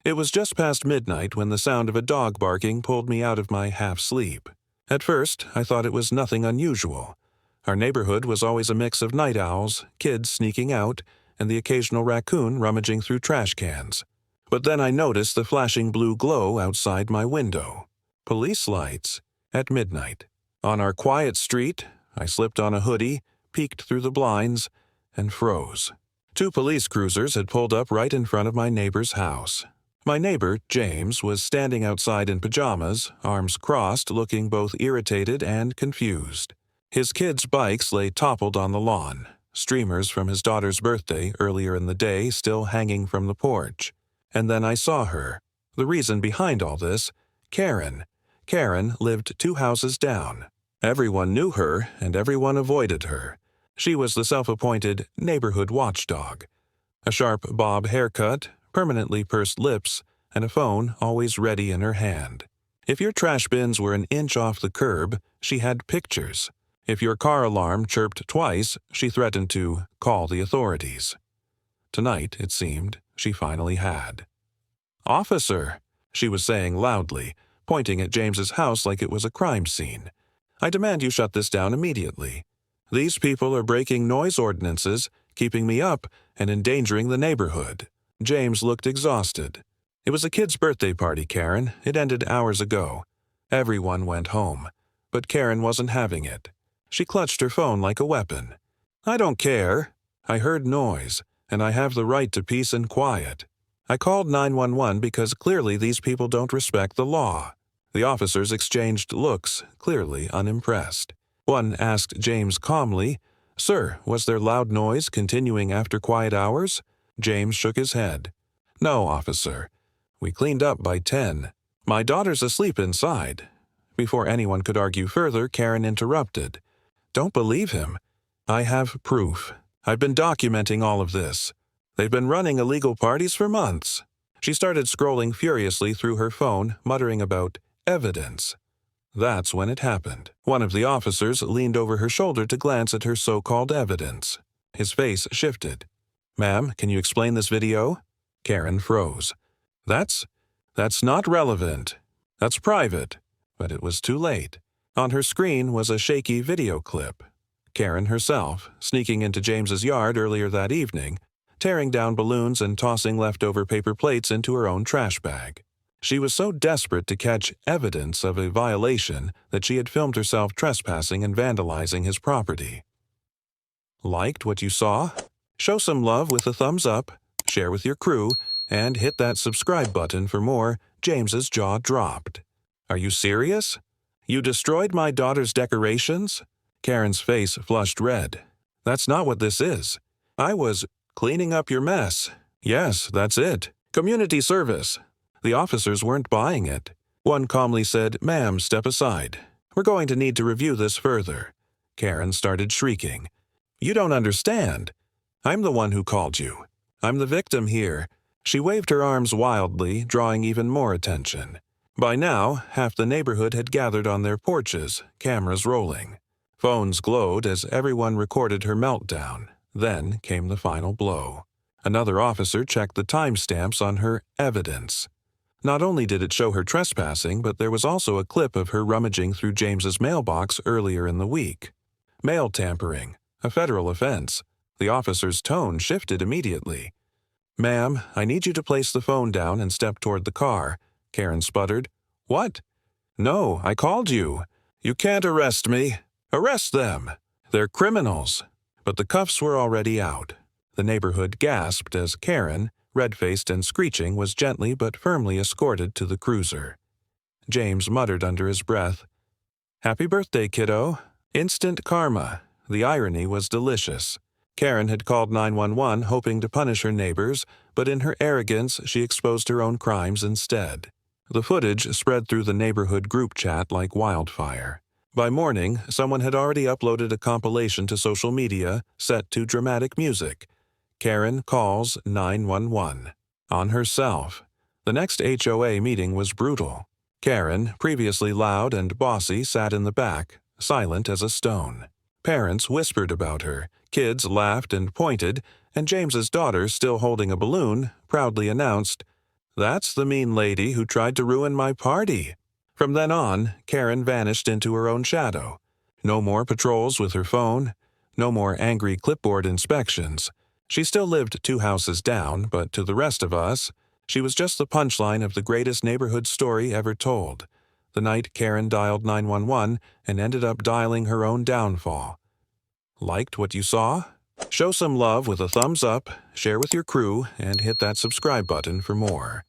It was just past midnight when the sound of a dog barking pulled me out of my half-sleep. At first, I thought it was nothing unusual. Our neighborhood was always a mix of night owls, kids sneaking out, and the occasional raccoon rummaging through trash cans. But then I noticed the flashing blue glow outside my window. Police lights at midnight. On our quiet street, I slipped on a hoodie, peeked through the blinds, and froze. 2 police cruisers had pulled up right in front of my neighbor's house. My neighbor, James, was standing outside in pajamas, arms crossed, looking both irritated and confused. His kids' bikes lay toppled on the lawn, streamers from his daughter's birthday earlier in the day still hanging from the porch. And then I saw her. The reason behind all this, Karen. Karen lived 2 houses down. Everyone knew her, and everyone avoided her. She was the self-appointed neighborhood watchdog. A sharp bob haircut, permanently pursed lips, and a phone always ready in her hand. If your trash bins were an inch off the curb, she had pictures. If your car alarm chirped twice, she threatened to call the authorities. Tonight, it seemed, she finally had. "Officer," she was saying loudly, pointing at James's house like it was a crime scene. "I demand you shut this down immediately. These people are breaking noise ordinances, keeping me up, and endangering the neighborhood." James looked exhausted. "It was a kid's birthday party, Karen. It ended hours ago. Everyone went home. But Karen wasn't having it. She clutched her phone like a weapon. "I don't care. I heard noise, and I have the right to peace and quiet. I called 911 because clearly these people don't respect the law." The officers exchanged looks, clearly unimpressed. One asked James calmly, "Sir, was there loud noise continuing after quiet hours?" James shook his head. "No, officer. We cleaned up by 10. My daughter's asleep inside." Before anyone could argue further, Karen interrupted. "Don't believe him. I have proof. I've been documenting all of this. They've been running illegal parties for months." She started scrolling furiously through her phone, muttering about evidence. That's when it happened. One of the officers leaned over her shoulder to glance at her so-called evidence. His face shifted. "Ma'am, can you explain this video?" Karen froze. That's not relevant. That's private." But it was too late. On her screen was a shaky video clip. Karen herself, sneaking into James's yard earlier that evening, tearing down balloons and tossing leftover paper plates into her own trash bag. She was so desperate to catch evidence of a violation that she had filmed herself trespassing and vandalizing his property. Liked what you saw? Show some love with a thumbs up, share with your crew, and hit that subscribe button for more. James's jaw dropped. "Are you serious? You destroyed my daughter's decorations?" Karen's face flushed red. "That's not what this is. I was cleaning up your mess. Yes, that's it. Community service." The officers weren't buying it. One calmly said, "Ma'am, step aside. We're going to need to review this further." Karen started shrieking. "You don't understand. I'm the one who called you. I'm the victim here." She waved her arms wildly, drawing even more attention. By now, half the neighborhood had gathered on their porches, cameras rolling. Phones glowed as everyone recorded her meltdown. Then came the final blow. Another officer checked the timestamps on her evidence. Not only did it show her trespassing, but there was also a clip of her rummaging through James's mailbox earlier in the week. Mail tampering, a federal offense. The officer's tone shifted immediately. "Ma'am, I need you to place the phone down and step toward the car," Karen sputtered. "What?" "No, I called you. You can't arrest me. Arrest them. They're criminals." But the cuffs were already out. The neighborhood gasped as Karen, red-faced and screeching, was gently but firmly escorted to the cruiser. James muttered under his breath, "Happy birthday, kiddo." Instant karma. The irony was delicious. Karen had called 911 hoping to punish her neighbors, but in her arrogance she exposed her own crimes instead. The footage spread through the neighborhood group chat like wildfire. By morning, someone had already uploaded a compilation to social media set to dramatic music. Karen calls 911. On herself. The next HOA meeting was brutal. Karen, previously loud and bossy, sat in the back, silent as a stone. Parents whispered about her, kids laughed and pointed, and James's daughter, still holding a balloon, proudly announced, That's the mean lady who tried to ruin my party." From then on, Karen vanished into her own shadow. No more patrols with her phone. No more angry clipboard inspections. She still lived 2 houses down, but to the rest of us, she was just the punchline of the greatest neighborhood story ever told. The night Karen dialed 911 and ended up dialing her own downfall. Liked what you saw? Show some love with a thumbs up, share with your crew, and hit that subscribe button for more.